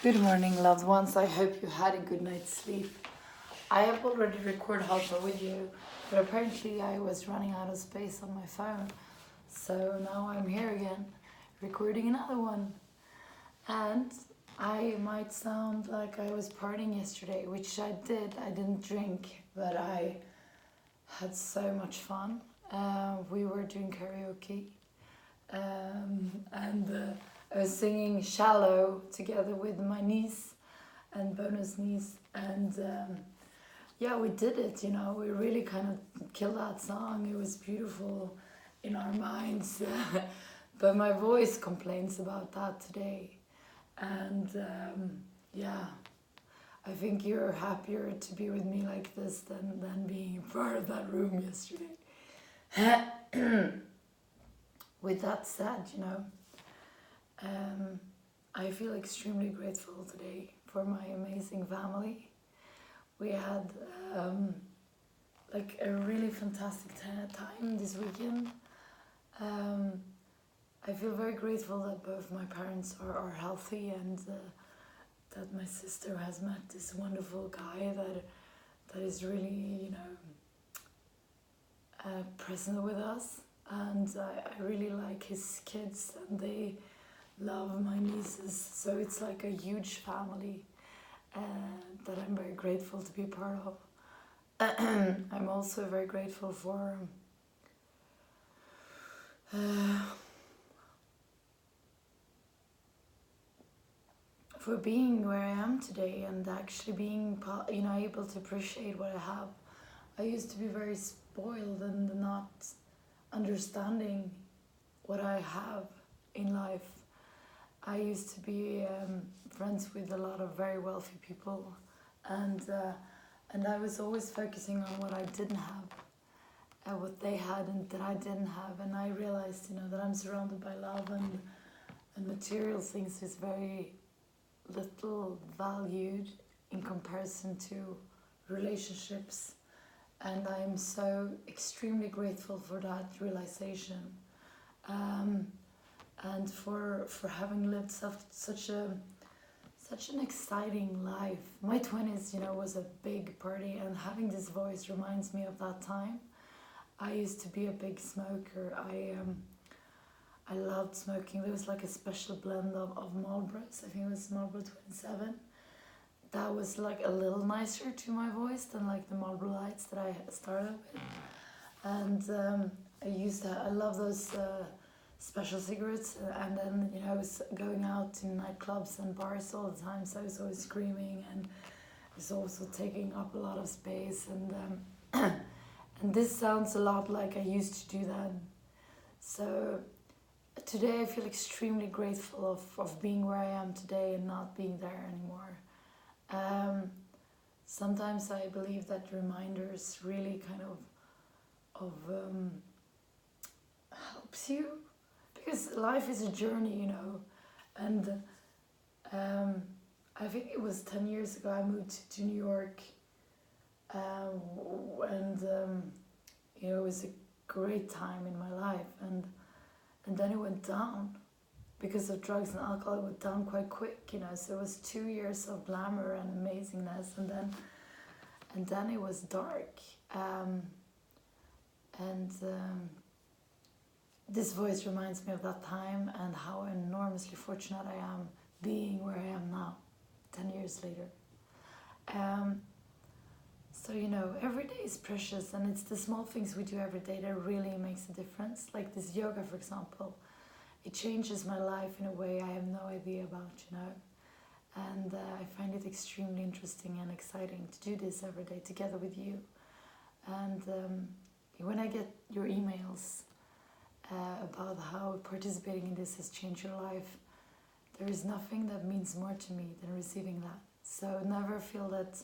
Good morning, loved ones. I hope you had a good night's sleep. I have already recorded half a video, but apparently I was running out of space on my phone. So now I'm here again, recording another one. And I might sound like I was partying yesterday, which I did. I didn't drink, but I had so much fun. We were doing karaoke. And I was singing Shallow together with my niece and bonus niece, and yeah, we did it. We really kind of killed that song. It was beautiful in our minds. But my voice complains about that today, and yeah, I think you're happier to be with me like this than being part of that room yesterday. With that said, I feel extremely grateful today for my amazing family. We had like a really fantastic time this weekend. I feel very grateful that both my parents are healthy, and that my sister has met this wonderful guy that is really, present with us. And I really like his kids, and they love my nieces. So it's like a huge family that I'm very grateful to be part of. I'm also very grateful for being where I am today, and actually being able to appreciate what I have. I used to be very spoiled and not understanding what I have in life. I used to be friends with a lot of very wealthy people, and I was always focusing on what I didn't have, what they had and that I didn't have. And I realized, that I'm surrounded by love, and material things is very little valued in comparison to relationships. And I am so extremely grateful for that realization, and for having lived such an exciting life. My 20s, was a big party, and having this voice reminds me of that time. I used to be a big smoker. I loved smoking. There was like a special blend of Marlboros. I think it was Marlboro 27. That was like a little nicer to my voice than like the Marlboro Lights that I started with. And I love those special cigarettes. And then, I was going out in nightclubs and bars all the time, so I was always screaming, and it was also taking up a lot of space. And and this sounds a lot like I used to do that. So today I feel extremely grateful of being where I am today and not being there anymore. Sometimes I believe that reminders really kind of helps you, because life is a journey, and I think it was 10 years ago I moved to New York, and it was a great time in my life, and then it went down. Because of drugs and alcohol, it went down quite quick, so it was 2 years of glamour and amazingness, and then it was dark. This voice reminds me of that time, and how enormously fortunate I am being where I am now, 10 years later. So, every day is precious, and it's the small things we do every day that really makes a difference. Like this yoga, for example. It changes my life in a way I have no idea about, And I find it extremely interesting and exciting to do this every day together with you. And when I get your emails about how participating in this has changed your life, there is nothing that means more to me than receiving that. So never feel that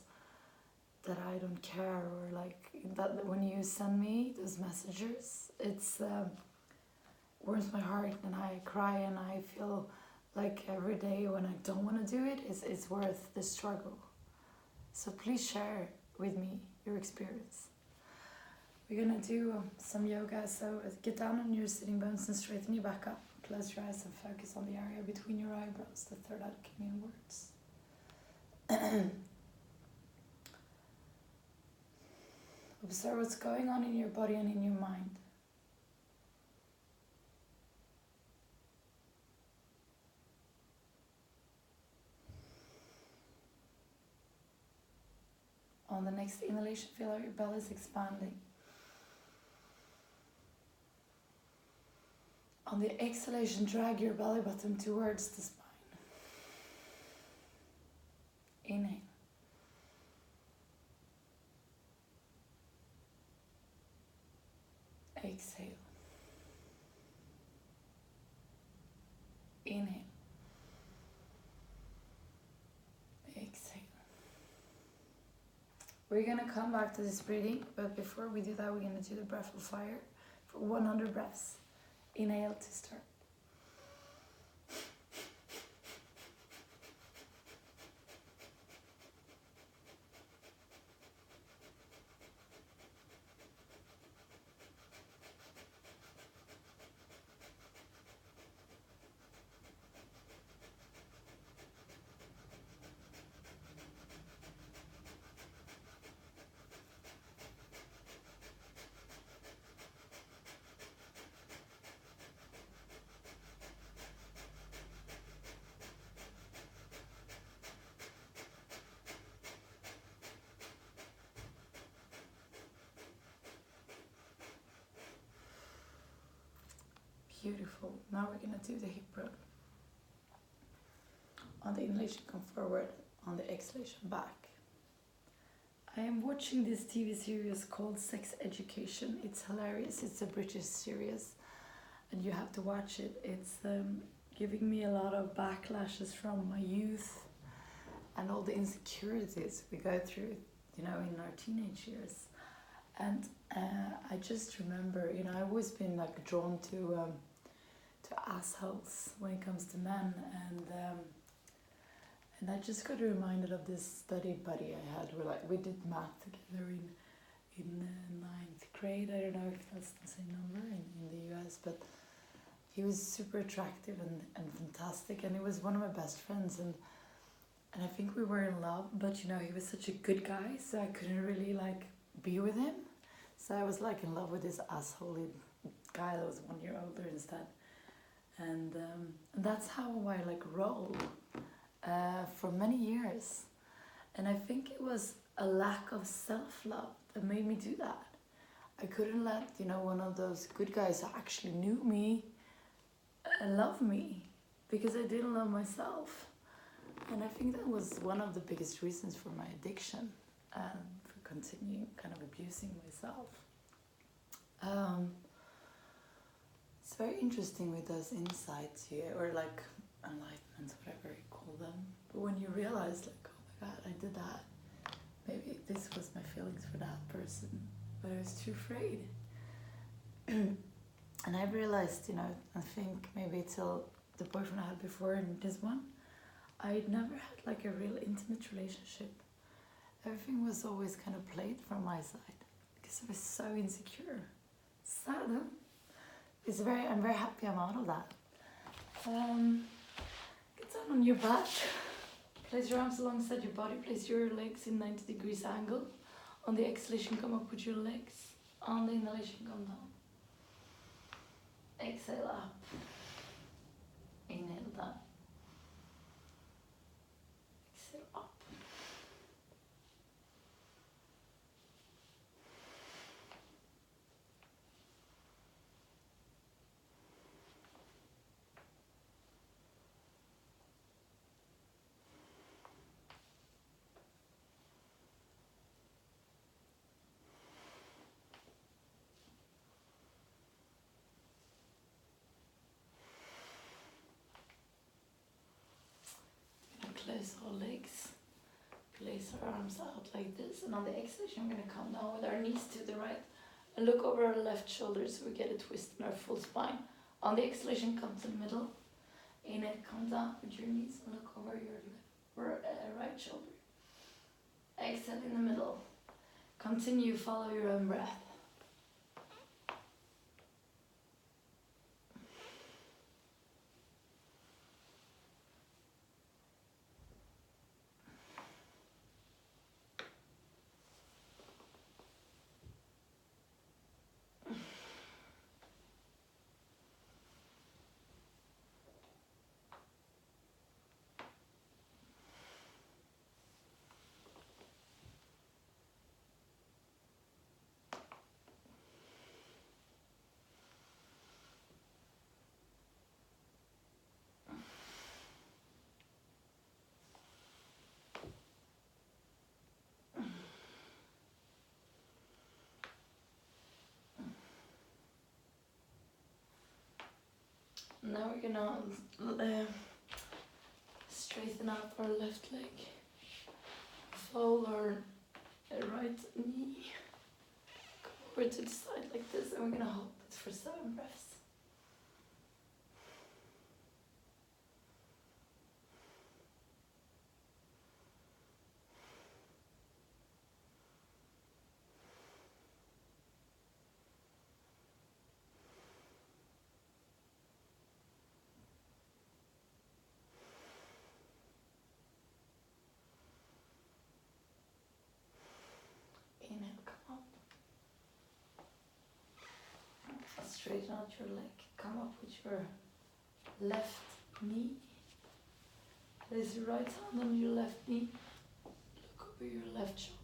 I don't care, or like that when you send me those messages, it's warms my heart, and I cry, and I feel like every day when I don't want to do it, it's worth the struggle. So please share with me your experience. We're gonna do some yoga, so get down on your sitting bones and straighten your back up. Close your eyes and focus on the area between your eyebrows, the third eye coming inwards. Observe what's going on in your body and in your mind. On the next inhalation, feel how your belly is expanding. On the exhalation, drag your belly button towards the spine. Inhale. Exhale. Inhale. Exhale. We're going to come back to this breathing, but before we do that, we're going to do the breath of fire for 100 breaths. Inhale to start. Beautiful. Now we're going to do the hip rub. On the inhalation, come forward. On the exhalation, back. I am watching this TV series called Sex Education. It's hilarious. It's a British series and you have to watch it. It's giving me a lot of backlashes from my youth and all the insecurities we go through, you know, in our teenage years. And I just remember, you know, I've always been like drawn to assholes when it comes to men, and I just got reminded of this study buddy I had where like we did math together in ninth grade. I don't know if that's the same number in the US, but he was super attractive and fantastic, and he was one of my best friends, and I think we were in love, but you know, he was such a good guy, so I couldn't really like be with him. So I was like in love with this asshole guy that was 1 year older instead. And that's how I like rolled for many years. And I think it was a lack of self-love that made me do that. I couldn't let, you know, one of those good guys who actually knew me love me because I didn't love myself. And I think that was one of the biggest reasons for my addiction and for continuing kind of abusing myself. It's very interesting with those insights here, or like enlightenments, whatever you call them. But when you realize like, oh my God, I did that. Maybe this was my feelings for that person, but I was too afraid. And I realized, you know, I think maybe till the boyfriend I had before and this one, I'd never had like a real intimate relationship. Everything was always kind of played from my side because I was so insecure. Sad, huh? I'm very happy I'm out of that. Get down on your back. Place your arms alongside your body. Place your legs in 90 degrees angle. On the exhalation, come up with your legs. On the inhalation, come down. Exhale up. Inhale down. Exhale up. Close our legs, place our arms out like this, and on the exhalation, we're going to come down with our knees to the right and look over our left shoulder so we get a twist in our full spine. On the exhalation, come to the middle. Inhale, come down with your knees and look over your right shoulder. Exhale in the middle. Continue, follow your own breath. Now we're gonna straighten up our left leg. Fold our right knee. Go over to the side like this, and we're gonna hold this for 7 breaths. Inhale, come up. Straighten out your leg. Come up with your left knee. Place your right hand on your left knee. Look over your left shoulder.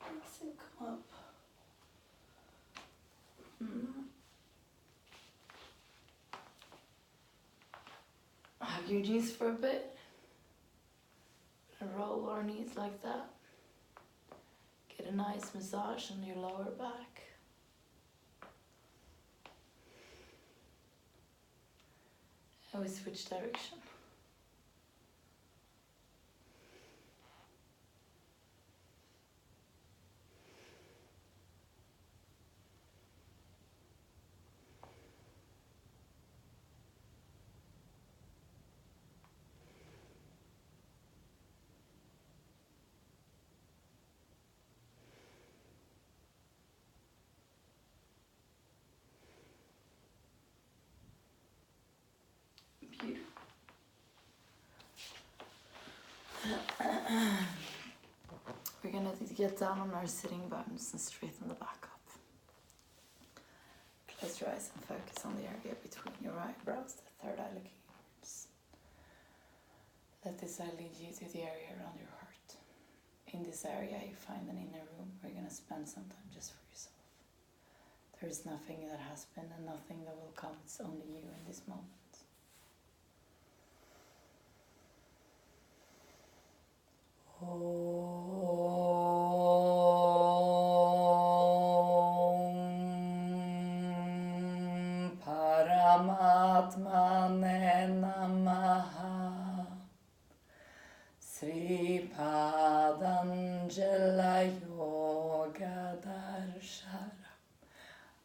Exhale, come up. Hug your knees for a bit. And roll our knees like that. Get a nice massage on your lower back. And we switch direction. Beautiful. We're gonna get down on our sitting bones and straighten the back up. Close your eyes and focus on the area between your eyebrows, the third eye looking inwards. Let this eye lead you to the area around your heart. In this area you find an inner room where you're gonna spend some time just for yourself. There is nothing that has been and nothing that will come. It's only you in this moment. Paramatmane Namaha Sri Padanjala Yoga Darshara.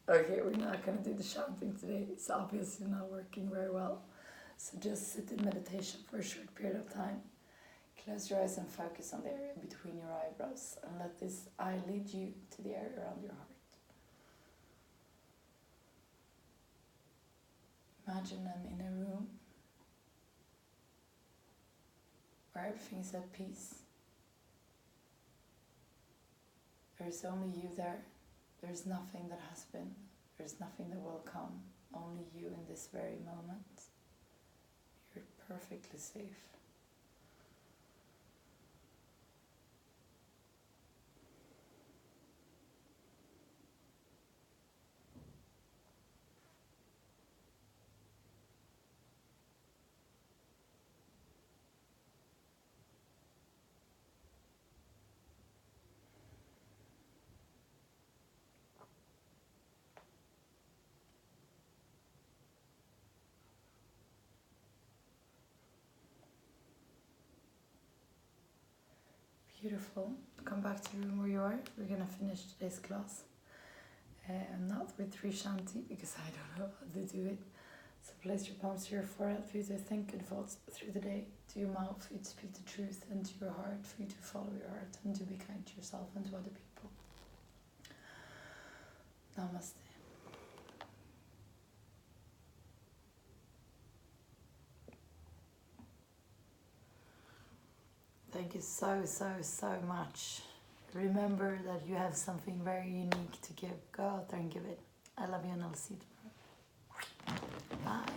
Okay, we're not going to do the chanting today. It's obviously not working very well. So just sit in meditation for a short period of time. Close your eyes and focus on the area between your eyebrows and let this eye lead you to the area around your heart. Imagine an inner room where everything is at peace. There is only you there. There is nothing that has been. There is nothing that will come. Only you in this very moment. You're perfectly safe. Beautiful. Come back to the room where you are. We're gonna finish today's class. Not with 3 shanti because I don't know how to do it. So place your palms to your forehead for you to think good thoughts through the day. To your mouth for you to speak the truth, and to your heart for you to follow your heart and to be kind to yourself and to other people. Namaste. Thank you so much. Remember that you have something very unique to give. Go out there and give it. I love you and I'll see you tomorrow. Bye.